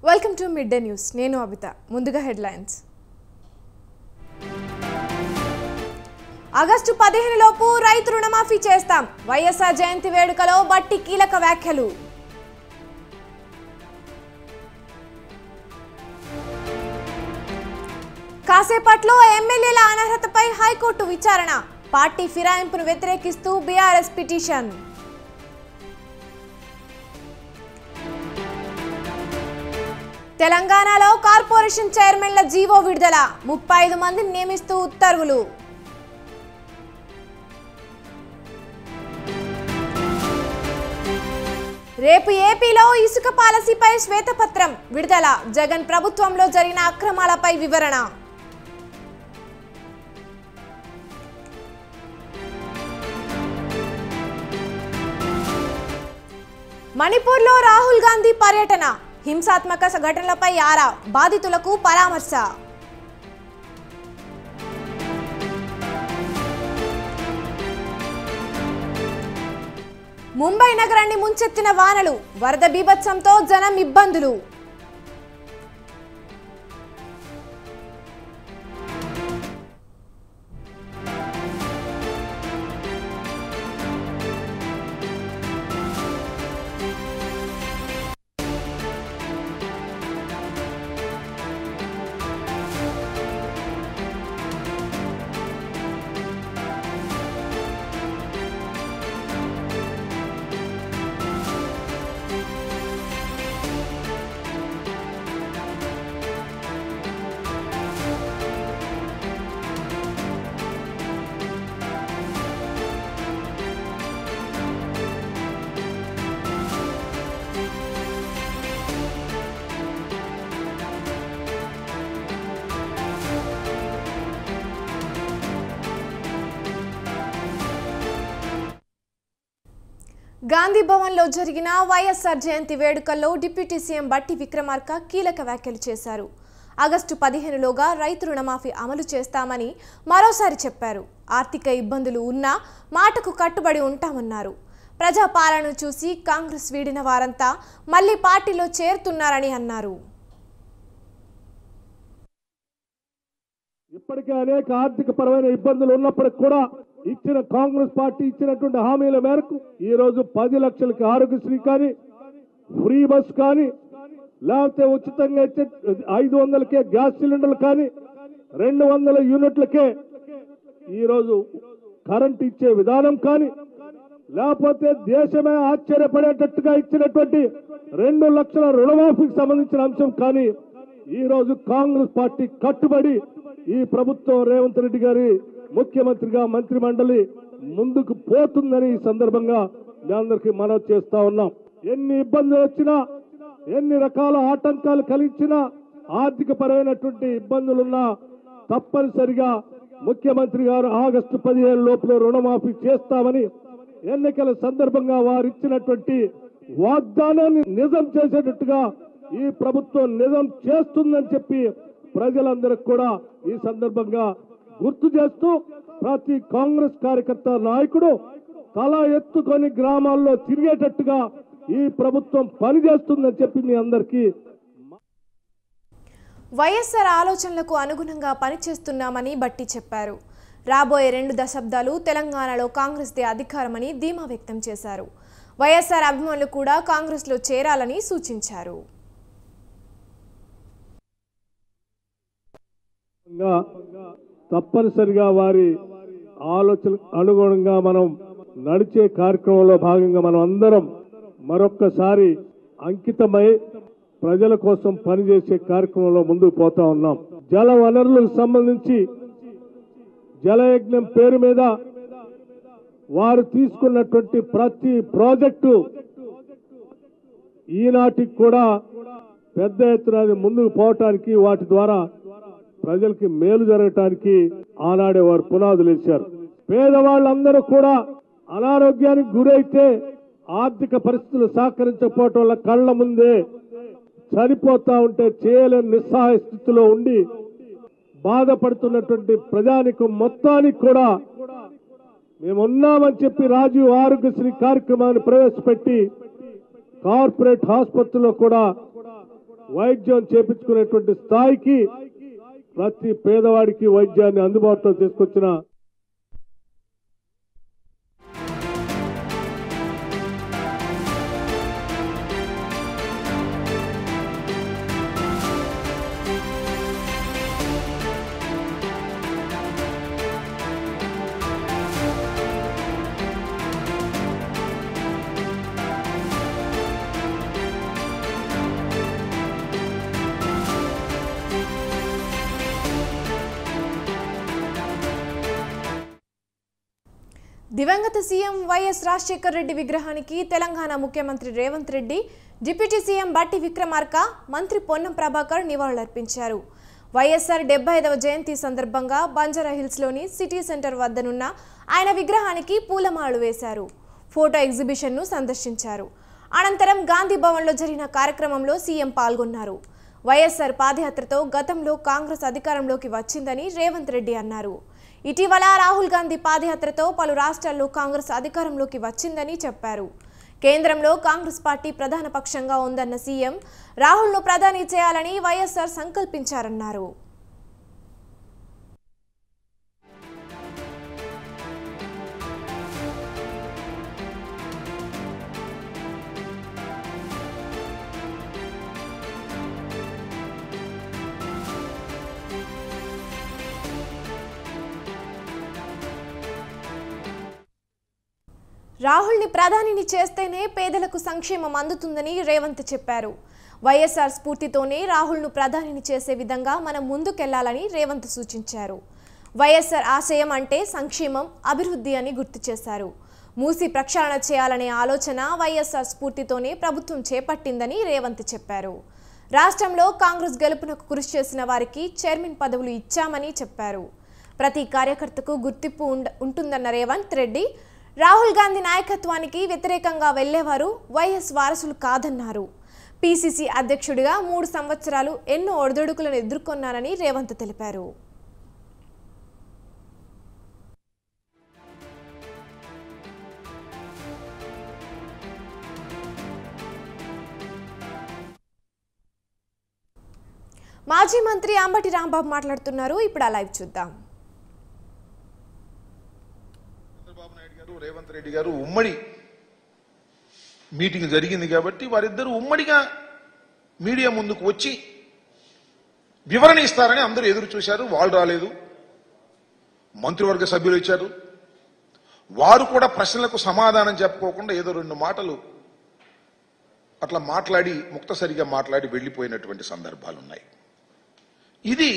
Welcome to mid day news. నేను అబిత. ముందుగా headlines. August 15 లోపు రైతు రుణమాఫీ చేస్తాం. వైఎస్ఆర్ జయంతి వేడుకలో బట్టి కీలక వ్యాఖ్యలు. కాసేపట్లో ఎమ్మెల్యేల అనర్హతపై హైకోర్టు విచారణ. పార్టీ ఫిరాయింపును వ్యతిరేకిస్తూ బీఆర్ఎస్ పిటిషన్. తెలంగాణలో కార్పొరేషన్ చైర్మన్ల జీవో విడుదల. 35 మందిని నియమిస్తూ ఉత్తర్వులు. రేపు ఏపీలో ఇసుక పాలసీపై శ్వేతపత్రం విడుదల. జగన్ ప్రభుత్వంలో జరిగిన అక్రమాలపై వివరణ. మణిపూర్లో రాహుల్ గాంధీ పర్యటన. హింసాత్మక ఘటనలపై ఆరా. బాధితులకు పరామర్శ. ముంబై నగరాన్ని ముంచెత్తిన వానలు. వరద బీభత్సంతో జనం ఇబ్బందులు. గాంధీ భవన్లో జరిగిన వైఎస్ఆర్ జయంతి వేడుకల్లో డిప్యూటీ సీఎం బట్టి విక్రమార్క కీలక వ్యాఖ్యలు చేశారు. ఆగస్టు 15లోగా రైతు రుణమాఫీ అమలు చేస్తామని మరోసారి చెప్పారు. ఆర్థిక ఇబ్బందులు ఉన్నా మాటకు కట్టుబడి ఉంటామన్నారు. ప్రజాపాలనను చూసి కాంగ్రెస్ వీడిన వారంతా మళ్లీ పార్టీలో చేరుతున్నారని అన్నారు. ఇప్పటికే అనేక ఆర్థిక పరమైన ఇబ్బందులు ఉన్నప్పటికీ కూడా ఇచ్చిన కాంగ్రెస్ పార్టీ ఇచ్చినటువంటి హామీల మేరకు ఈ రోజు 10 లక్షలకి ఆరోగ్యశ్రీ కానీ, ఫ్రీ బస్ కానీ, లేకపోతే ఉచితంగా ఇచ్చే 500కే గ్యాస్ సిలిండర్లు కానీ, 200 యూనిట్లకే ఈరోజు కరెంట్ ఇచ్చే విధానం కానీ, లేకపోతే దేశమే ఆశ్చర్యపడేటట్టుగా ఇచ్చినటువంటి 2 లక్షల రుణమాఫీకి సంబంధించిన అంశం కానీ ఈ రోజు కాంగ్రెస్ పార్టీ కట్టుబడి ఈ ప్రభుత్వం రేవంత్ రెడ్డి గారి ముఖ్యమంత్రిగా మంత్రి మండలి ముందుకు పోతుందని ఈ సందర్భంగా మీ అందరికీ మనవి చేస్తా ఉన్నాం. ఎన్ని ఇబ్బందులు వచ్చినా, ఎన్ని రకాల ఆటంకాలు కలిగించినా, ఆర్థిక పరమైనటువంటి ఇబ్బందులున్నా తప్పనిసరిగా ముఖ్యమంత్రి గారు ఆగస్టు 15 లోపల రుణమాఫీ చేస్తామని ఎన్నికల సందర్భంగా వారు ఇచ్చినటువంటి వాగ్దానాన్ని నిజం చేసేటట్టుగా ఈ ప్రభుత్వం నిజం చేస్తుందని చెప్పి ప్రజలందరికీ కూడా ఈ సందర్భంగా గుర్తు చేస్తూ ప్రతి కాంగ్రెస్ కార్యకర్త నాయకుడు తల ఎత్తుకొని గ్రామాల్లో తిరిగేటట్టుగా ఈ ప్రభుత్వం పనిచేస్తుందని చెప్పి మీ అందరికీ. వైఎస్ఆర్ ఆలోచనలకు అనుగుణంగా పనిచేస్తున్నామని బట్టి చెప్పారు. రాబోయే 2 దశాబ్దాలు తెలంగాణలో కాంగ్రెస్దే అధికారమని ధీమా వ్యక్తం చేశారు. వైఎస్ఆర్ అభిమానులు కూడా కాంగ్రెస్లో చేరాలని సూచించారు. తప్పనిసరిగా వారి ఆలోచన అనుగుణంగా మనం నడిచే కార్యక్రమంలో భాగంగా మనం అందరం మరొక్కసారి అంకితమై ప్రజల కోసం పనిచేసే కార్యక్రమంలో ముందుకు పోతా ఉన్నాం. జల వనరులకు సంబంధించి జలయజ్ఞం పేరు మీద వారు తీసుకున్నటువంటి ప్రతి ప్రాజెక్టు ఈనాటికి కూడా పెద్ద ఎత్తున ముందుకు పోవటానికి, వాటి ద్వారా ప్రజలకి మేలు జరగటానికి ఆనాడే వారు పునాదులు వేశారు. పేదవాళ్ళందరూ కూడా అనారోగ్యానికి గురైతే ఆర్థిక పరిస్థితులు సహకరించకపోవటం వల్ల కళ్ల ముందే చనిపోతా ఉంటే చేయలేని నిస్సహాయ స్థితిలో ఉండి బాధపడుతున్నటువంటి ప్రజానికం మొత్తానికి కూడా మేమున్నామని చెప్పి రాజీవ్ ఆరోగ్యశ్రీ కార్యక్రమాన్ని ప్రవేశపెట్టి కార్పొరేట్ ఆసుపత్రుల్లో కూడా వైద్యం చేపించుకునేటువంటి స్థాయికి ప్రతి పేదవాడికి వైద్యాన్ని అందుబాటులో తీసుకొచ్చిన దివంగత సీఎం వైఎస్ రాజశేఖర్ రెడ్డి విగ్రహానికి తెలంగాణ ముఖ్యమంత్రి రేవంత్ రెడ్డి, డిప్యూటీ సీఎం బట్టి విక్రమార్క, మంత్రి పొన్నం ప్రభాకర్ నివాళులర్పించారు. వైఎస్ఆర్ 75వ జయంతి సందర్భంగా బంజారాహిల్స్లోని సిటీ సెంటర్ వద్దనున్న ఆయన విగ్రహానికి పూలమాలలు వేశారు. ఫోటో ఎగ్జిబిషన్ను సందర్శించారు. అనంతరం గాంధీ భవన్లో జరిగిన కార్యక్రమంలో సీఎం పాల్గొన్నారు. వైఎస్ఆర్ పాదయాత్రతో గతంలో కాంగ్రెస్ అధికారంలోకి వచ్చిందని రేవంత్ రెడ్డి అన్నారు. ఇటీవల రాహుల్ గాంధీ పాదయాత్రతో పలు రాష్ట్రాల్లో కాంగ్రెస్ అధికారంలోకి వచ్చిందని చెప్పారు. కేంద్రంలో కాంగ్రెస్ పార్టీ ప్రధాన పక్షంగా ఉందన్న సీఎం రాహుల్ను ప్రధాని చేయాలని వైఎస్ఆర్ సంకల్పించారన్నారు. రాహుల్ని ప్రధానిని చేస్తేనే పేదలకు సంక్షేమం అందుతుందని రేవంత్ చెప్పారు. వైఎస్ఆర్ స్ఫూర్తితోనే రాహుల్ను ప్రధానిని చేసే విధంగా మనం ముందుకెళ్లాలని రేవంత్ సూచించారు. వైఎస్ఆర్ ఆశయం అంటే సంక్షేమం, అభివృద్ధి అని గుర్తు చేశారు. మూసి ప్రక్షాళన చేయాలనే ఆలోచన వైఎస్ఆర్ స్ఫూర్తితోనే ప్రభుత్వం చేపట్టిందని రేవంత్ చెప్పారు. రాష్ట్రంలో కాంగ్రెస్ గెలుపునకు కృషి చేసిన వారికి చైర్మన్ పదవులు ఇచ్చామని చెప్పారు. ప్రతి కార్యకర్తకు గుర్తింపు ఉంటుందన్న రేవంత్ రెడ్డి రాహుల్ గాంధీ నాయకత్వానికి వ్యతిరేకంగా వెళ్లేవారు వైఎస్ వారసులు కాదన్నారు. పీసీసీ అధ్యక్షుడిగా 3 సంవత్సరాలు ఎన్నో ఒడిదుడుకులను ఎదుర్కొన్నారని రేవంత్ తెలిపారు. మాజీ మంత్రి అంబటి రాంబాబు మాట్లాడుతున్నారు. ఇప్పుడు ఆ లైవ్ చూద్దాం. రేవంత్ రెడ్డి గారు ఉమ్మడి మీటింగ్ జరిగింది కాబట్టి వారిద్దరూ ఉమ్మడిగా మీడియా ముందుకు వచ్చి వివరణ ఇస్తారని అందరూ ఎదురు చూశారు. వాళ్ళు రాలేదు. మంత్రివర్గ సభ్యులు ఇచ్చారు. వారు కూడా ప్రశ్నలకు సమాధానం చెప్పుకోకుండా ఏదో 2 మాటలు అట్లా మాట్లాడి ముక్తసరిగా మాట్లాడి వెళ్లిపోయినటువంటి సందర్భాలు ఉన్నాయి. ఇది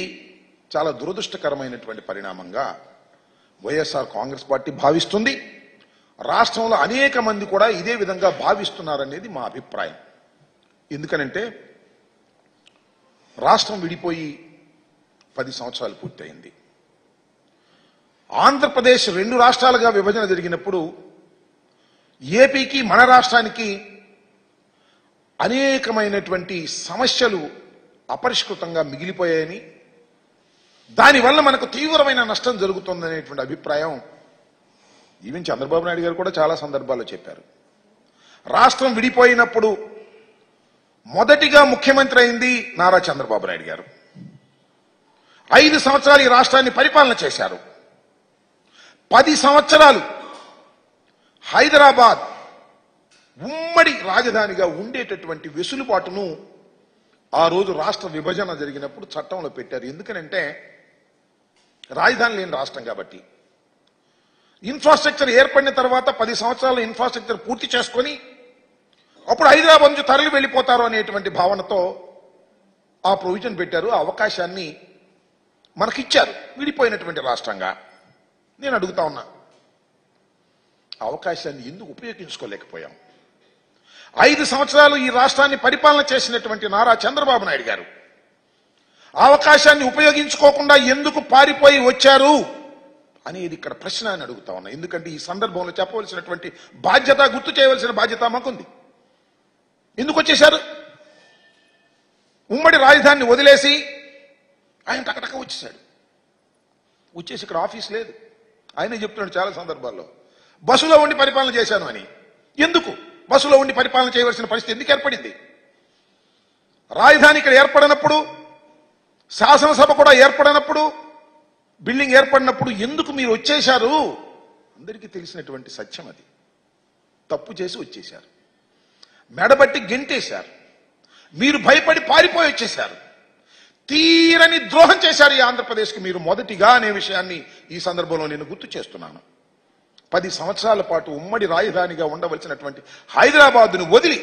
చాలా దురదృష్టకరమైనటువంటి పరిణామంగా వైఎస్ఆర్ కాంగ్రెస్ పార్టీ భావిస్తుంది. రాష్ట్రంలో అనేక మంది కూడా ఇదే విధంగా భావిస్తున్నారనేది మా అభిప్రాయం. ఎందుకనంటే రాష్ట్రం విడిపోయి 10 సంవత్సరాలు పూర్తయింది. ఆంధ్రప్రదేశ్ 2 రాష్ట్రాలుగా విభజన జరిగినప్పుడు ఏపీకి మన రాష్ట్రానికి అనేకమైనటువంటి సమస్యలు అపరిష్కృతంగా మిగిలిపోయాయని, దానివల్ల మనకు తీవ్రమైన నష్టం జరుగుతుందనేటువంటి అభిప్రాయం ఈవెన్ చంద్రబాబు నాయుడు గారు కూడా చాలా సందర్భాల్లో చెప్పారు. రాష్ట్రం విడిపోయినప్పుడు మొదటిగా ముఖ్యమంత్రి అయింది నారా చంద్రబాబు నాయుడు గారు. 5 సంవత్సరాలు ఈ రాష్ట్రాన్ని పరిపాలన చేశారు. 10 సంవత్సరాలు హైదరాబాద్ ఉమ్మడి రాజధానిగా ఉండేటటువంటి వెసులుబాటును ఆ రోజు రాష్ట్ర విభజన జరిగినప్పుడు చట్టంలో పెట్టారు. ఎందుకనంటే రాజధాని లేని రాష్ట్రం కాబట్టి. ఇన్ఫ్రాస్ట్రక్చర్ ఏర్పడిన తర్వాత 10 సంవత్సరాలు ఇన్ఫ్రాస్ట్రక్చర్ పూర్తి చేసుకొని అప్పుడు హైదరాబాద్ నుంచి తరలి వెళ్ళిపోతారు అనేటువంటి భావనతో ఆ ప్రొవిజన్ పెట్టారు. ఆ అవకాశాన్ని మనకిచ్చారు విడిపోయినటువంటి రాష్ట్రంగా. నేను అడుగుతా ఉన్నా, అవకాశాన్ని ఎందుకు ఉపయోగించుకోలేకపోయాం? 5 సంవత్సరాలు ఈ రాష్ట్రాన్ని పరిపాలన చేసినటువంటి నారా చంద్రబాబు నాయుడు గారు అవకాశాన్ని ఉపయోగించుకోకుండా ఎందుకు పారిపోయి వచ్చారు అనేది ఇక్కడ ప్రశ్న అని అడుగుతా ఉన్నా. ఎందుకంటే ఈ సందర్భంలో చెప్పవలసినటువంటి బాధ్యత, గుర్తు చేయవలసిన బాధ్యత మాకుంది. ఎందుకు వచ్చేశారు? ఉమ్మడి రాజధానిని వదిలేసి ఆయన టకటక వచ్చేశాడు. వచ్చేసి ఇక్కడ ఆఫీస్ లేదు. ఆయనే చెప్తున్నాడు చాలా సందర్భాల్లో, బస్సులో ఉండి పరిపాలన చేశాను అని. ఎందుకు బస్సులో ఉండి పరిపాలన చేయవలసిన పరిస్థితి ఎందుకు ఏర్పడింది? రాజధాని ఇక్కడ ఏర్పడినప్పుడు, శాసనసభ కూడా ఏర్పడినప్పుడు, బిల్డింగ్ ఏర్పడినప్పుడు ఎందుకు మీరు వచ్చేశారు? అందరికీ తెలిసినటువంటి సత్యం అది. తప్పు చేసి వచ్చేశారు, మెడబట్టి గెంటేశారు, మీరు భయపడి పారిపోయి వచ్చేశారు, తీరని ద్రోహం చేశారు ఈ ఆంధ్రప్రదేశ్కి మీరు మొదటిగా అనే విషయాన్ని ఈ సందర్భంలో నేను గుర్తు చేస్తున్నాను. 10 సంవత్సరాల పాటు ఉమ్మడి రాజధానిగా ఉండవలసినటువంటి హైదరాబాద్ను వదిలి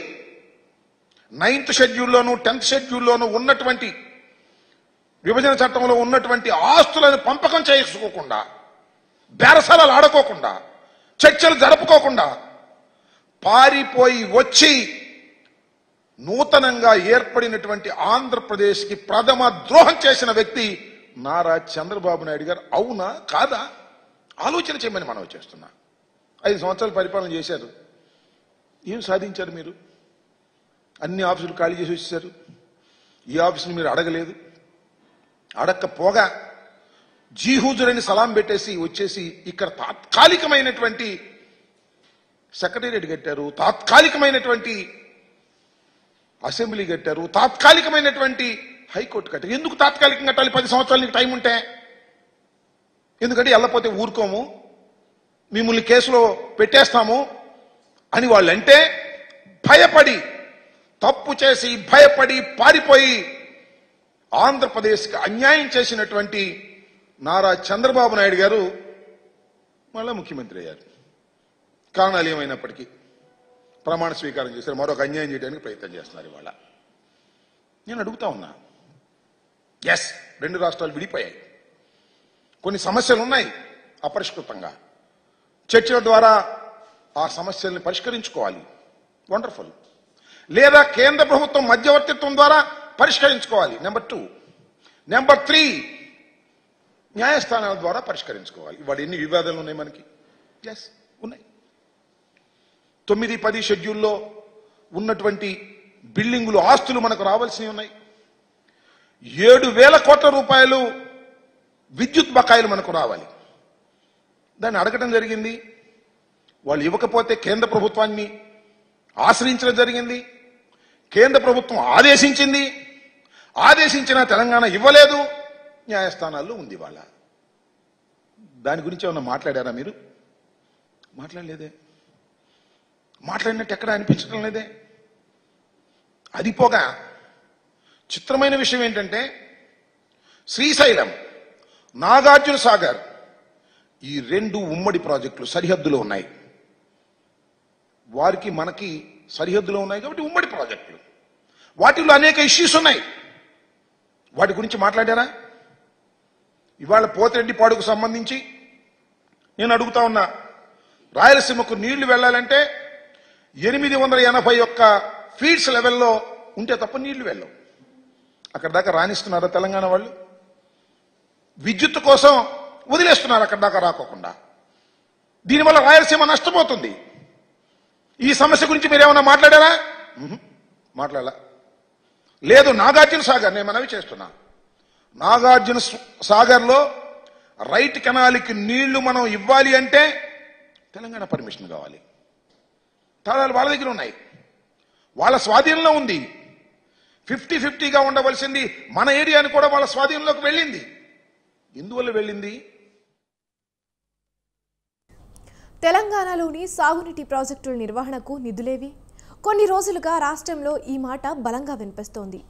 9th షెడ్యూల్లోనూ 10th షెడ్యూల్లోనూ ఉన్నటువంటి విభజన చట్టంలో ఉన్నటువంటి ఆస్తులను పంపకం చేసుకోకుండా, బేరసాలలు ఆడుకోకుండా, చర్చలు జరుపుకోకుండా పారిపోయి వచ్చి నూతనంగా ఏర్పడినటువంటి ఆంధ్రప్రదేశ్కి ప్రథమ ద్రోహం చేసిన వ్యక్తి నారా చంద్రబాబు నాయుడు గారు. అవునా కాదా ఆలోచన చేయమని మనం చేస్తున్నా. 5 సంవత్సరాలు పరిపాలన చేశారు, ఏం సాధించారు మీరు? అన్ని ఆఫీసులు ఖాళీ చేసి వచ్చేసారు. ఈ ఆఫీసులు మీరు అడగలేదు, అడగకపోగా జీహూజురని సలాం పెట్టేసి వచ్చేసి ఇక్కడ తాత్కాలికమైనటువంటి సెక్రటేరియట్ కట్టారు, తాత్కాలికమైనటువంటి అసెంబ్లీ కట్టారు, తాత్కాలికమైనటువంటి హైకోర్టు కట్టారు. ఎందుకు తాత్కాలికంగా కట్టాలి? 10 సంవత్సరాలు నీకు టైం ఉంటే. ఎందుకంటే వెళ్ళపోతే ఊరుకోము, మిమ్మల్ని కేసులో పెట్టేస్తాము అని వాళ్ళంటే భయపడి, తప్పు చేసి భయపడి పారిపోయి ఆంధ్రప్రదేశ్కి అన్యాయం చేసినటువంటి నారా చంద్రబాబు నాయుడు గారు మళ్ళా ముఖ్యమంత్రి అయ్యారు. కారణాలు ఏమైనప్పటికీ ప్రమాణ స్వీకారం చేశారు, మరొక అన్యాయం చేయడానికి ప్రయత్నం చేస్తున్నారు. ఇవాళ నేను అడుగుతా ఉన్నా, ఎస్ 2 రాష్ట్రాలు విడిపోయాయి, కొన్ని సమస్యలు ఉన్నాయి అపరిష్కృతంగా, చర్చల ద్వారా ఆ సమస్యల్ని పరిష్కరించుకోవాలి, వండర్ఫుల్. లేదా కేంద్ర ప్రభుత్వం మధ్యవర్తిత్వం ద్వారా పరిష్కరించుకోవాలి, నెంబర్ 2. నెంబర్ 3 న్యాయస్థానాల ద్వారా పరిష్కరించుకోవాలి. ఇవాళ ఎన్ని వివాదాలు ఉన్నాయి మనకి? ఎస్ ఉన్నాయి. 9, 10 షెడ్యూల్లో ఉన్నటువంటి బిల్డింగులు, ఆస్తులు మనకు రావాల్సినవి ఉన్నాయి. 7,000 కోట్ల రూపాయలు విద్యుత్ బకాయిలు మనకు రావాలి. దాన్ని అడగటం జరిగింది, వాళ్ళు ఇవ్వకపోతే కేంద్ర ప్రభుత్వాన్ని ఆశ్రయించడం జరిగింది. కేంద్ర ప్రభుత్వం ఆదేశించింది, ఆదేశించిన తెలంగాణ ఇవ్వలేదు, న్యాయస్థానాల్లో ఉంది. వాళ్ళ దాని గురించి ఏమన్నా మాట్లాడారా మీరు? మాట్లాడలేదే. మాట్లాడినట్టు ఎక్కడ అనిపించడం లేదే. అది పోగా చిత్రమైన విషయం ఏంటంటే, శ్రీశైలం, నాగార్జున సాగర్ ఈ 2 ఉమ్మడి ప్రాజెక్టులు సరిహద్దులో ఉన్నాయి. వారికి మనకి సరిహద్దులో ఉన్నాయి కాబట్టి ఉమ్మడి ప్రాజెక్టులు. వాటిలో అనేక ఇష్యూస్ ఉన్నాయి. వాటి గురించి మాట్లాడారా? ఇవాళ పోతిరెడ్డిపాడుకు సంబంధించి నేను అడుగుతా ఉన్నా, రాయలసీమకు నీళ్లు వెళ్ళాలంటే 881 ఫీట్స్ లెవెల్లో ఉంటే తప్ప నీళ్లు వెళ్ళవు. అక్కడ దాకా రాణిస్తున్నారా తెలంగాణ వాళ్ళు? విద్యుత్ కోసం వదిలేస్తున్నారు అక్కడ దాకా రాకోకుండా. దీనివల్ల రాయలసీమ నష్టపోతుంది. ఈ సమస్య గురించి మీరేమన్నా మాట్లాడారా? మాట్లాడాల. లేదు. నాగార్జున సాగర్ నేను మనవి చేస్తున్నా, నాగార్జున సాగర్లో రైట్ కెనాల్కి నీళ్లు మనం ఇవ్వాలి అంటే తెలంగాణ పర్మిషన్ కావాలి. తాళాలు వాళ్ళ దగ్గర ఉన్నాయి, వాళ్ళ స్వాధీనంలో ఉంది. 50-50గా ఉండవలసింది మన ఏరియాని కూడా వాళ్ళ స్వాధీనంలోకి వెళ్ళింది. ఎందువల్ల వెళ్ళింది? తెలంగాణలోని సాగునీటి ప్రాజెక్టుల నిర్వహణకు నిధులేవి? కొన్ని రోజులుగా రాష్ట్రంలో ఈ మాట బలంగా వినిపిస్తోంది.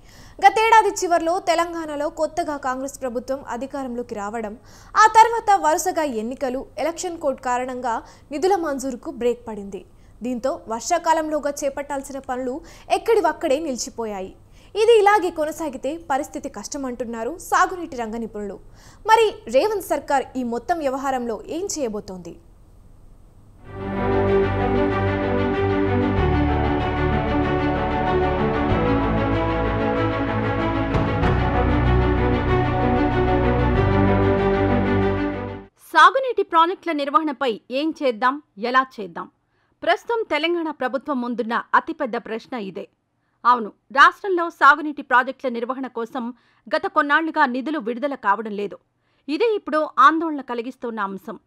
గతేడాది చివర్లో తెలంగాణలో కొత్తగా కాంగ్రెస్ ప్రభుత్వం అధికారంలోకి రావడం, ఆ తర్వాత వరుసగా ఎన్నికలు, ఎలక్షన్ కోడ్ కారణంగా నిధుల మంజూరుకు బ్రేక్ పడింది. దీంతో వర్షాకాలంలోగా చేపట్టాల్సిన పనులు ఎక్కడివక్కడే నిలిచిపోయాయి. ఇది ఇలాగే కొనసాగితే పరిస్థితి కష్టమంటున్నారు సాగునీటి రంగ నిపుణులు. మరి రేవంత్ సర్కార్ ఈ మొత్తం వ్యవహారంలో ఏం చేయబోతోంది? సాగునీటి ప్రాజెక్టుల నిర్వహణపై ఏం చేద్దాం, ఎలా చేద్దాం? ప్రస్తుతం తెలంగాణ ప్రభుత్వం ముందున్న అతిపెద్ద ప్రశ్న ఇదే. అవును, రాష్ట్రంలో సాగునీటి ప్రాజెక్టుల నిర్వహణ కోసం గత కొన్నాళ్లుగా నిధులు విడుదల కావడం లేదు. ఇదే ఇప్పుడు ఆందోళన కలిగిస్తున్న అంశం.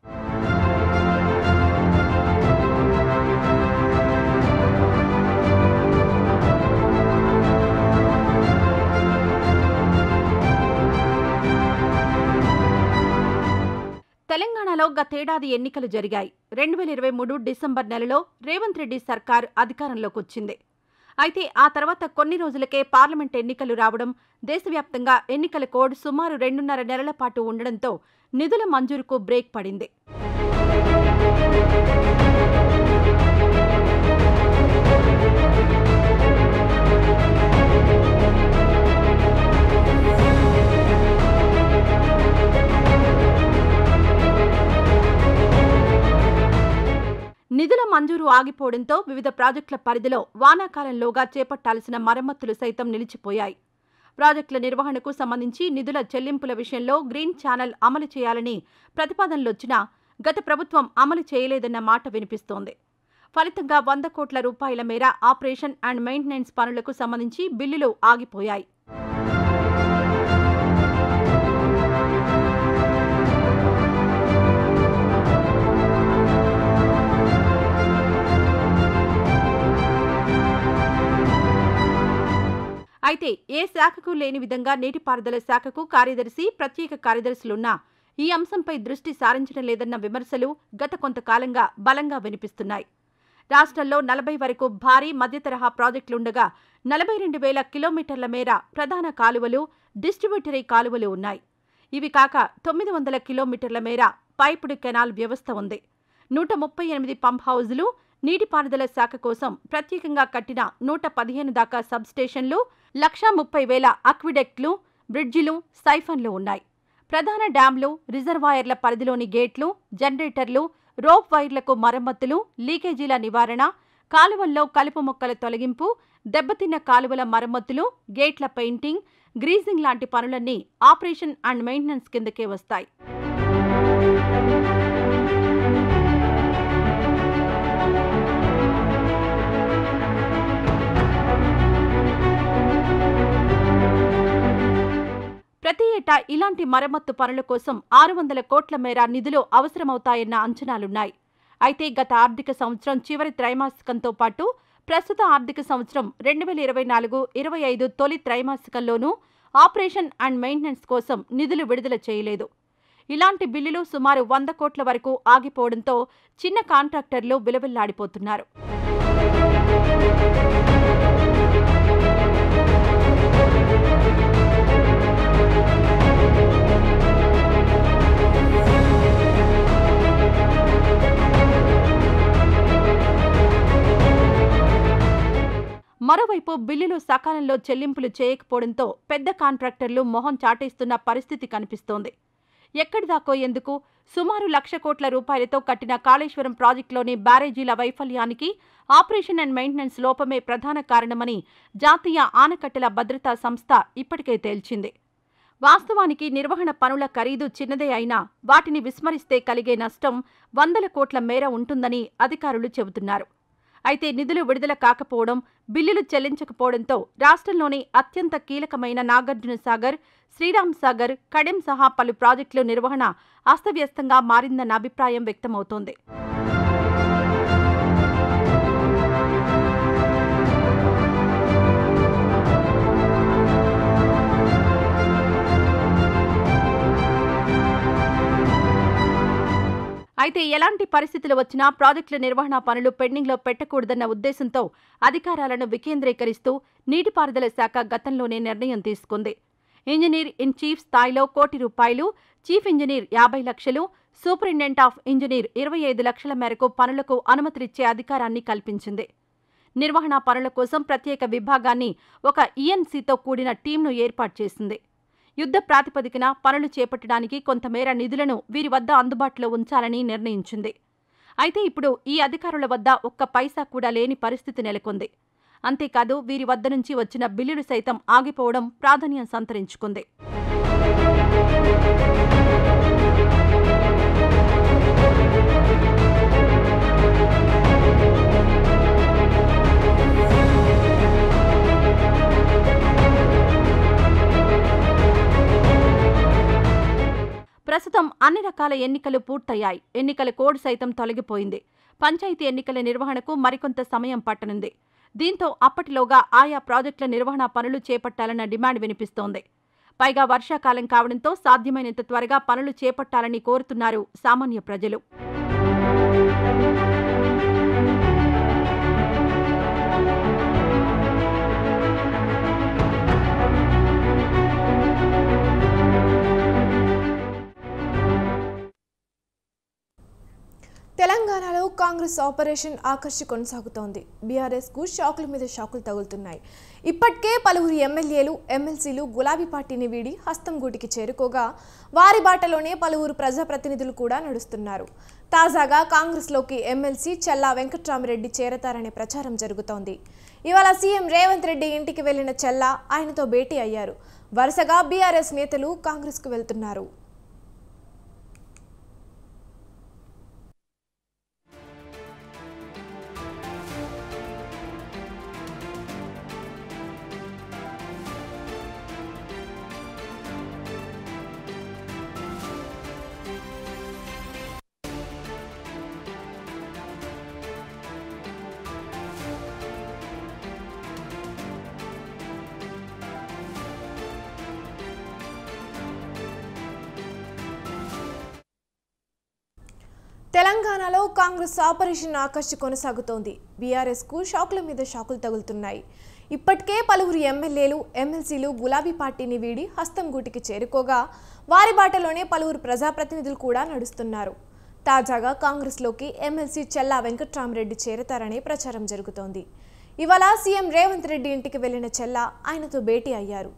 గతేడాది ఎన్నికలు జరిగాయి. 2023 డిసెంబర్ నెలలో రేవంత్ రెడ్డి సర్కార్ అధికారంలోకి వచ్చింది. అయితే ఆ తర్వాత కొన్ని రోజులకే పార్లమెంట్ ఎన్నికలు రావడం, దేశవ్యాప్తంగా ఎన్నికల కోడ్ సుమారు 2.5 నెలల పాటు ఉండడంతో నిధుల మంజూరుకు బ్రేక్ పడింది. నిధుల మంజూరు ఆగిపోవడంతో వివిధ ప్రాజెక్టుల పరిధిలో వానాకాలంలోగా చేపట్టాల్సిన మరమ్మతులు సైతం నిలిచిపోయాయి. ప్రాజెక్టుల నిర్వహణకు సంబంధించి నిధుల చెల్లింపుల విషయంలో గ్రీన్ ఛానల్ అమలు చేయాలని ప్రతిపాదనలొచ్చినా గత ప్రభుత్వం అమలు చేయలేదన్న మాట వినిపిస్తోంది. ఫలితంగా 100 కోట్ల రూపాయల మేర ఆపరేషన్ అండ్ మెయింటెనెన్స్ పనులకు సంబంధించి బిల్లులు ఆగిపోయాయి. అయితే ఏ శాఖకు లేని విధంగా నీటిపారుదల శాఖకు కార్యదర్శి, ప్రత్యేక కార్యదర్శులున్నా ఈ అంశంపై దృష్టి సారించడం లేదన్న విమర్శలు గత కొంతకాలంగా బలంగా వినిపిస్తున్నాయి. రాష్ట్రంలో 40 వరకు భారీ మధ్యతరహా ప్రాజెక్టులుండగా 42,000 కిలోమీటర్ల మేర ప్రధాన కాలువలు, డిస్ట్రిబ్యూటరీ కాలువలు ఉన్నాయి. ఇవి కాక 900 కిలోమీటర్ల మేర పైపుడు కెనాల్ వ్యవస్థ ఉంది. 138 పంప్ హౌజులు, నీటిపారుదల శాఖ కోసం ప్రత్యేకంగా కట్టిన 115 దాకా సబ్స్టేషన్లు, 130,000 అక్విడక్ట్లు, బ్రిడ్జిలు, సైఫన్లు ఉన్నాయి. ప్రధాన డ్యాంలు, రిజర్వాయర్ల పరిధిలోని గేట్లు, జనరేటర్లు, రోప్ వైర్లకు మరమ్మతులు, లీకేజీల నివారణ, కాలువల్లో కలుపు మొక్కల తొలగింపు, దెబ్బతిన్న కాలువల మరమ్మతులు, గేట్ల పెయింటింగ్, గ్రీజింగ్ లాంటి పనులన్నీ ఆపరేషన్ అండ్ మెయింటెనెన్స్ కిందకే వస్తాయి. ప్రతి ఏటా ఇలాంటి మరమ్మత్తు పనుల కోసం 600 కోట్ల మేర నిధులు అవసరమవుతాయన్న అంచనాలున్నాయి. అయితే గత ఆర్థిక సంవత్సరం చివరి త్రైమాసికంతో పాటు ప్రస్తుత ఆర్థిక సంవత్సరం 2024-25 తొలి త్రైమాసికంలోనూ ఆపరేషన్ అండ్ మెయింటెనెన్స్ కోసం నిధులు విడుదల చేయలేదు. ఇలాంటి బిల్లులు సుమారు 100 కోట్ల వరకు ఆగిపోవడంతో చిన్న కాంట్రాక్టర్లు విలవిల్లాడిపోతున్నారు. మరోవైపు బిల్లులు సకాలంలో చెల్లింపులు చేయకపోవడంతో పెద్ద కాంట్రాక్టర్లు మొహం చాటేస్తున్న పరిస్థితి కనిపిస్తోంది. ఎక్కడిదాకో ఎందుకు సుమారు 1,00,000 కోట్ల రూపాయలతో కట్టిన కాళేశ్వరం ప్రాజెక్టులోని బ్యారేజీల వైఫల్యానికి ఆపరేషన్ అండ్ మెయింటెనెన్స్ లోపమే ప్రధాన కారణమని జాతీయ ఆనకట్టల భద్రతా సంస్థ ఇప్పటికే తేల్చింది. వాస్తవానికి నిర్వహణ పనుల ఖరీదు చిన్నదే అయినా వాటిని విస్మరిస్తే కలిగే నష్టం 100 కోట్ల మేర ఉంటుందని అధికారులు చెబుతున్నారు. అయితే నిధులు విడుదల కాకపోవడం, బిల్లులు చెల్లించకపోవడంతో రాష్ట్రంలోని అత్యంత కీలకమైన నాగార్జున సాగర్, శ్రీరామ్ సాగర్, కడెం సహా పలు ప్రాజెక్టుల నిర్వహణ అస్తవ్యస్తంగా మారిందన్న అభిప్రాయం వ్యక్తమవుతోంది. అయితే ఎలాంటి పరిస్థితులు వచ్చినా ప్రాజెక్టుల నిర్వహణ పనులు పెండింగ్లో పెట్టకూడదన్న ఉద్దేశంతో అధికారాలను వికేంద్రీకరిస్తూ నీటిపారుదల శాఖ గతంలోనే నిర్ణయం తీసుకుంది. ఇంజనీర్ ఇన్ చీఫ్ స్థాయిలో ₹1,00,00,000, చీఫ్ ఇంజనీర్ 50 లక్షలు, సూపరింటెండెంట్ ఆఫ్ ఇంజనీర్ 25 లక్షల మేరకు పనులకు అనుమతులిచ్చే అధికారాన్ని కల్పించింది. నిర్వహణ పనుల కోసం ప్రత్యేక విభాగాన్ని, ఒక ఈఎన్సీతో కూడిన టీంను ఏర్పాటు చేసింది. యుద్ధ ప్రాతిపదికన పనులు చేపట్టడానికి కొంతమేర నిధులను వీరి వద్ద అందుబాటులో ఉంచాలని నిర్ణయించింది. అయితే ఇప్పుడు ఈ అధికారుల వద్ద ఒక్క పైసా కూడా లేని పరిస్థితి నెలకొంది. అంతేకాదు వీరి వద్ద నుంచి వచ్చిన బిల్లులు సైతం ఆగిపోవడం ప్రాధాన్యం సంతరించుకుంది. ప్రస్తుతం అన్ని రకాల ఎన్నికలు పూర్తయ్యాయి. ఎన్నికల కోడ్ సైతం తొలగిపోయింది. పంచాయతీ ఎన్నికల నిర్వహణకు మరికొంత సమయం పట్టనుంది. దీంతో అప్పటిలోగా ఆయా ప్రాజెక్టుల నిర్వహణ పనులు చేపట్టాలన్న డిమాండ్ వినిపిస్తోంది. పైగా వర్షాకాలం కావడంతో సాధ్యమైనంత త్వరగా పనులు చేపట్టాలని కోరుతున్నారు సామాన్య ప్రజలు. తెలంగాణలో కాంగ్రెస్ ఆపరేషన్ ఆకర్షి కొనసాగుతోంది. బీఆర్ఎస్కు షాకుల మీద షాకులు తగులుతున్నాయి. ఇప్పటికే పలువురు ఎమ్మెల్యేలు, ఎమ్మెల్సీలు గులాబీ పార్టీని వీడి హస్తం గూటికి చేరుకోగా వారి బాటలోనే పలువురు ప్రజాప్రతినిధులు కూడా నడుస్తున్నారు. తాజాగా కాంగ్రెస్లోకి ఎమ్మెల్సీ చల్లా వెంకట్రామిరెడ్డి చేరతారనే ప్రచారం జరుగుతోంది. ఇవాళ సీఎం రేవంత్ రెడ్డి ఇంటికి వెళ్లిన చల్లా ఆయనతో భేటీ అయ్యారు. వరుసగా బీఆర్ఎస్ నేతలు కాంగ్రెస్కు వెళ్తున్నారు. తెలంగాణలో కాంగ్రెస్ ఆపరేషన్ ఆకర్షి కొనసాగుతోంది. బీఆర్ఎస్కు షాకుల మీద షాకులు తగులుతున్నాయి. ఇప్పటికే పలువురు ఎమ్మెల్యేలు, ఎమ్మెల్సీలు గులాబీ పార్టీని వీడి హస్తం గూటికి చేరుకోగా వారి బాటలోనే పలువురు ప్రజాప్రతినిధులు కూడా నడుస్తున్నారు. తాజాగా కాంగ్రెస్లోకి ఎమ్మెల్సీ చల్లా వెంకట్రామిరెడ్డి చేరతారనే ప్రచారం జరుగుతోంది. ఇవాళ సీఎం రేవంత్ రెడ్డి ఇంటికి వెళ్లిన చల్లా ఆయనతో భేటీ అయ్యారు.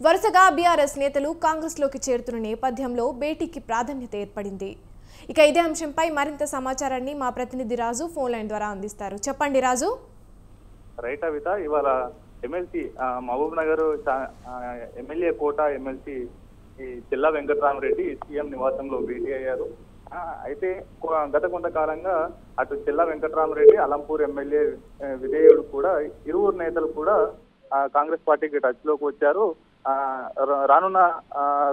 వరుసగా బీఆర్ఎస్ నేతలు కాంగ్రెస్లోకి చేరుతున్న నేపథ్యంలో భేటీకి ప్రాధాన్యత ఏర్పడింది. ఇక ఇదే అంశంపై మరింత సమాచారాన్ని మా ప్రతినిధి రాజు ఫోన్ లైన్ ద్వారా అందిస్తారు. చెప్పండి రాజు. రైట్ అవిత, ఇవాళ MLC Mahabub Nagar MLA quota MLC Challa Venkatrami Reddy CM నివాసంలో భేటీ అయ్యారు. అయితే గత కొంతకాలంగా అటు చల్లా వెంకట్రామిరెడ్డి, అలంపూర్ ఎమ్మెల్యే విధేయుడు కూడా ఇరువురు నేతలు కూడా కాంగ్రెస్ పార్టీకి టచ్ లోకి వచ్చారు. రానున్న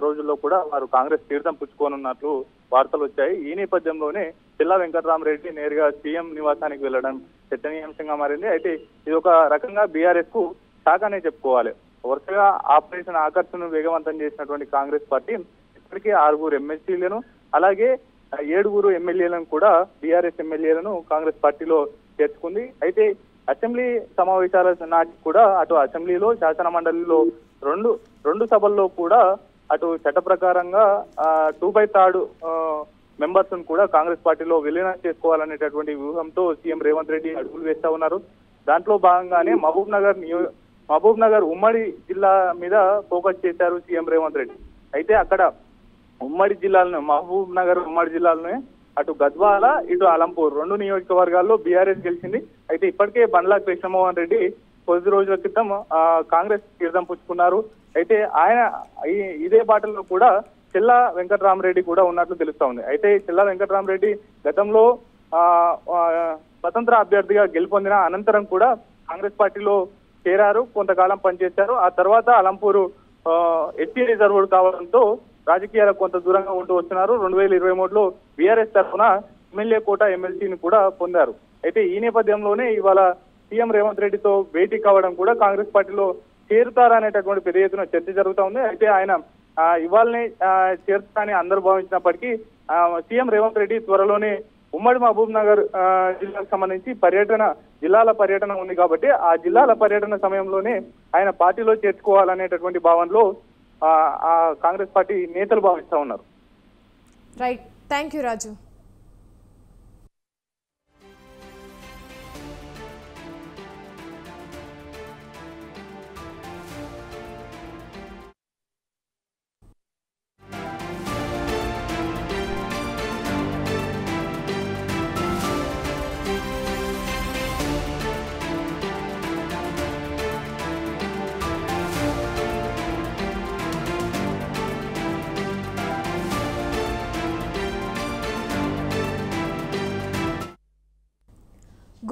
రోజుల్లో కూడా వారు కాంగ్రెస్ తీర్థం పుచ్చుకోనున్నట్లు వార్తలు వచ్చాయి. ఈ నేపథ్యంలోనే చల్లా వెంకట్రామిరెడ్డి నేరుగా సీఎం నివాసానికి వెళ్లడం చర్చనీయాంశంగా మారింది. అయితే ఇది ఒక రకంగా బీఆర్ఎస్ కు షాక్ అనే చెప్పుకోవాలి. వరుసగా ఆపరేషన్ ఆకర్షణను వేగవంతం చేసినటువంటి కాంగ్రెస్ పార్టీ ఇప్పటికే 6 ఎమ్మెల్సీలను అలాగే 7 ఎమ్మెల్యేలను కూడా బీఆర్ఎస్ ఎమ్మెల్యేలను కాంగ్రెస్ పార్టీలో చేర్చుకుంది. అయితే అసెంబ్లీ సమావేశాల నాటి కూడా అటు అసెంబ్లీలో, శాసన మండలిలో రెండు సభల్లో కూడా అటు చట్ట ప్రకారంగా 2/3 మెంబర్స్ కూడా కాంగ్రెస్ పార్టీలో విలీనం చేసుకోవాలనేటటువంటి వ్యూహంతో సీఎం రేవంత్ రెడ్డి అడుగులు వేస్తా ఉన్నారు. దాంట్లో భాగంగానే మహబూబ్ నగర్ ఉమ్మడి జిల్లా మీద ఫోకస్ చేశారు సీఎం రేవంత్ రెడ్డి. అయితే అక్కడ ఉమ్మడి జిల్లాలను, మహబూబ్ నగర్ ఉమ్మడి జిల్లాలనే అటు గద్వాల, ఇటు అలంపూర్ 2 నియోజకవర్గాల్లో బీఆర్ఎస్ గెలిచింది. అయితే ఇప్పటికే బండ్ల కృష్ణమోహన్ రెడ్డి కొద్ది రోజుల క్రితం కాంగ్రెస్ తీర్థం పుచ్చుకున్నారు. అయితే ఆయన ఇదే బాటలో కూడా చల్లా వెంకట్రామిరెడ్డి కూడా ఉన్నట్లు తెలుస్తా ఉంది. అయితే చల్లా వెంకట్రామిరెడ్డి గతంలో స్వతంత్ర అభ్యర్థిగా గెలుపొందిన అనంతరం కూడా కాంగ్రెస్ పార్టీలో చేరారు, కొంతకాలం పనిచేశారు. ఆ తర్వాత అలంపూరు ఎస్టీ రిజర్వ్డ్ కావడంతో రాజకీయాలకు కొంత దూరంగా ఉంటూ వస్తున్నారు. 2023లో బీఆర్ఎస్ తరఫున ఎమ్మెల్యే కోట ఎమ్మెల్సీని కూడా పొందారు. అయితే ఈ నేపథ్యంలోనే ఇవాళ సీఎం రేవంత్ రెడ్డితో భేటీ కావడం కూడా కాంగ్రెస్ పార్టీలో చేరుతారనేటటువంటి పెద్ద ఎత్తున చర్చ జరుగుతా ఉంది. అయితే ఆయన ఇవాళనే చేరుతారని అందరూ భావించినప్పటికీ సీఎం రేవంత్ రెడ్డి త్వరలోనే ఉమ్మడి మహబూబ్ నగర్ జిల్లాకు సంబంధించి జిల్లాల పర్యటన ఉంది కాబట్టి ఆ జిల్లాల పర్యటన సమయంలోనే ఆయన పార్టీలో చేర్చుకోవాలనేటటువంటి భావనలో కాంగ్రెస్ పార్టీ నేతలు భావిస్తా ఉన్నారు. రైట్, థ్యాంక్ యూ రాజు.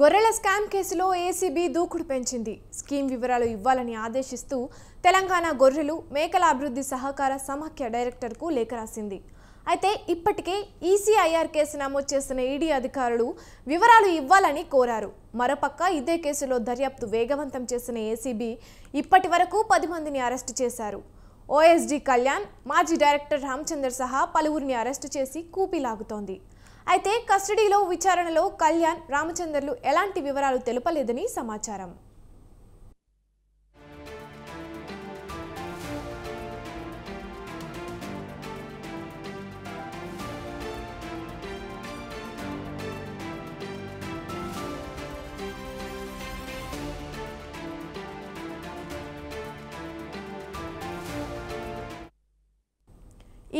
గొర్రెల స్కామ్ కేసులో ఏసీబీ దూకుడు పెంచింది. స్కీమ్ వివరాలు ఇవ్వాలని ఆదేశిస్తూ తెలంగాణ గొర్రెలు మేకల అభివృద్ధి సహకార సమాఖ్య డైరెక్టర్కు లేఖ రాసింది. అయితే ఇప్పటికే ఈసీఐఆర్ కేసు నమోదు చేసిన ఈడీ అధికారులు వివరాలు ఇవ్వాలని కోరారు. మరోపక్క ఇదే కేసులో దర్యాప్తు వేగవంతం చేసిన ఏసీబీ ఇప్పటి వరకు 10 మందిని అరెస్టు చేశారు. ఓఎస్డీ కళ్యాణ్, మాజీ డైరెక్టర్ రామచందర్ సహా పలువురిని అరెస్టు చేసి కూపీలాగుతోంది. అయితే కస్టడీలో విచారణలో కళ్యాణ్, రామచందర్లు ఎలాంటి వివరాలు తెలుపలేదని సమాచారం.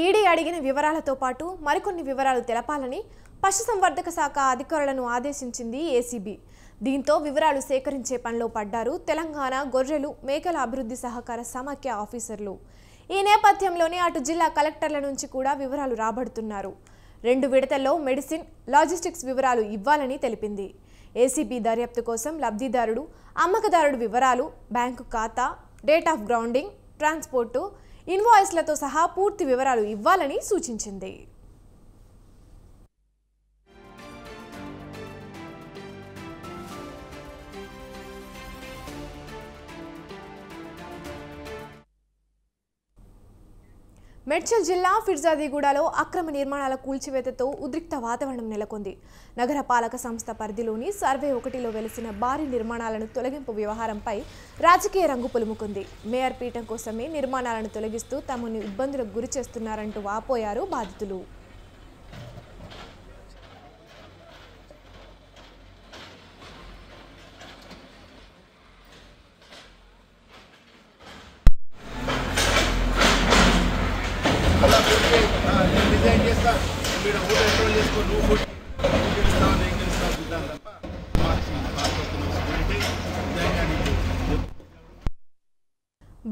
ఈడీ అడిగిన వివరాలతో పాటు మరికొన్ని వివరాలు తెలపాలని పశుసంవర్ధక శాఖ అధికారులను ఆదేశించింది ఏసీబీ. దీంతో వివరాలు సేకరించే పనిలో పడ్డారు తెలంగాణ గొర్రెలు మేకల అభివృద్ధి సహకార సమాఖ్య ఆఫీసర్లు. ఈ నేపథ్యంలోనే అటు జిల్లా కలెక్టర్ల నుంచి కూడా వివరాలు రాబడుతున్నారు. 2 విడతల్లో మెడిసిన్, లాజిస్టిక్స్ వివరాలు ఇవ్వాలని తెలిపింది. ఏసీబీ దర్యాప్తు కోసం లబ్ధిదారుడు, అమ్మకదారుడు వివరాలు, బ్యాంకు ఖాతా, డేట్ ఆఫ్ గ్రౌండింగ్, ట్రాన్స్పోర్టు, ఇన్వాయిస్లతో సహా పూర్తి వివరాలు ఇవ్వాలని సూచించింది. మేడ్చల్ జిల్లా ఫిర్జాదిగూడలో అక్రమ నిర్మాణాల కూల్చివేతతో ఉద్రిక్త వాతావరణం నెలకొంది. నగర పాలక సంస్థ పరిధిలోని సర్వే 1లో వెలిసిన భారీ నిర్మాణాలను తొలగింపు వ్యవహారంపై రాజకీయ రంగు పులుముకుంది. మేయర్ పీఠం కోసమే నిర్మాణాలను తొలగిస్తూ తమను ఇబ్బందులకు గురి చేస్తున్నారంటూ వాపోయారు బాధితులు.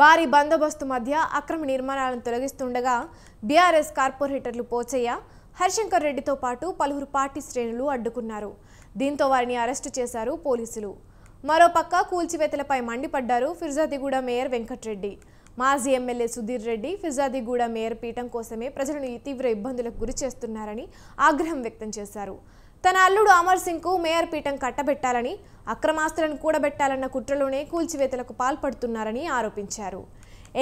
భారీ బందోబస్తు మధ్య అక్రమ నిర్మాణాలను తొలగిస్తుండగా బీఆర్ఎస్ కార్పొరేటర్లు పోచయ్య, హరిశంకర్ రెడ్డితో పాటు పలువురు పార్టీ శ్రేణులు అడ్డుకున్నారు. దీంతో వారిని అరెస్టు చేశారు పోలీసులు. మరోపక్క కూల్చివేతలపై మండిపడ్డారు ఫిర్జాదిగూడ మేయర్ వెంకట్రెడ్డి. మాజీ ఎమ్మెల్యే సుధీర్ రెడ్డి ఫిర్జాదిగూడ మేయర్ పీఠం కోసమే ప్రజలను తీవ్ర ఇబ్బందులకు గురి చేస్తున్నారని ఆగ్రహం వ్యక్తం చేశారు. తన అల్లుడు అమర్ సింగ్కు మేయర్ పీఠం కట్టబెట్టాలని, అక్రమాస్తులను కూడబెట్టాలన్న కుట్రలోనే కూల్చివేతలకు పాల్పడుతున్నారని ఆరోపించారు.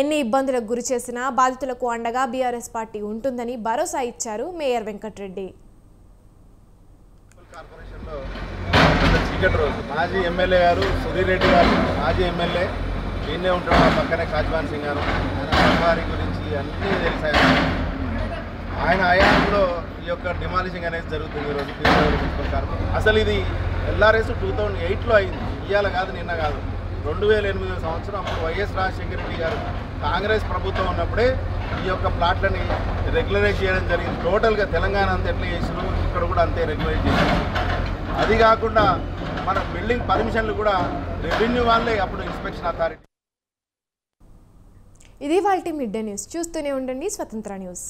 ఎన్ని ఇబ్బందులకు గురి చేసినా బాధితులకు అండగా బీఆర్ఎస్ పార్టీ ఉంటుందని భరోసా ఇచ్చారు మేయర్ వెంకట్రెడ్డి. మాజీ ఎమ్మెల్యే గారు సుధీర్ రెడ్డి గారు, మాజీ ఎమ్మెల్యే ఈయనే ఉంటాడు, పక్కనే కాజ్వాన్ సింగ్ గారు, ఆయన వారి గురించి అన్నీ తెలిసాయి. ఆయన హయాంలో ఈ యొక్క డిమాలిషింగ్ అనేది జరుగుతుంది ఈరోజు మున్సిపల్ కార్పొరేషన్. అసలు ఇది ఎల్ఆర్ఎస్ 2008లో అయింది, ఇవాళ కాదు, నిన్న కాదు. 2008 సంవత్సరం అప్పుడు వైఎస్ రాజశేఖర రెడ్డి గారు కాంగ్రెస్ ప్రభుత్వం ఉన్నప్పుడే ఈ యొక్క ప్లాట్లని రెగ్యులరైజ్ చేయడం జరిగింది. టోటల్గా తెలంగాణ అంతా ఎట్లా చేసినారు, ఇక్కడ కూడా అంతే రెగ్యులరైజ్ చేశారు. అది కాకుండా మన బిల్డింగ్ పర్మిషన్లు కూడా రెవెన్యూ వాళ్ళే అప్పుడు ఇన్స్పెక్షన్ అథారిటీ. ఇది వాళ్ళ మిడ్ డే న్యూస్. చూస్తూనే ఉండండి స్వతంత్ర న్యూస్.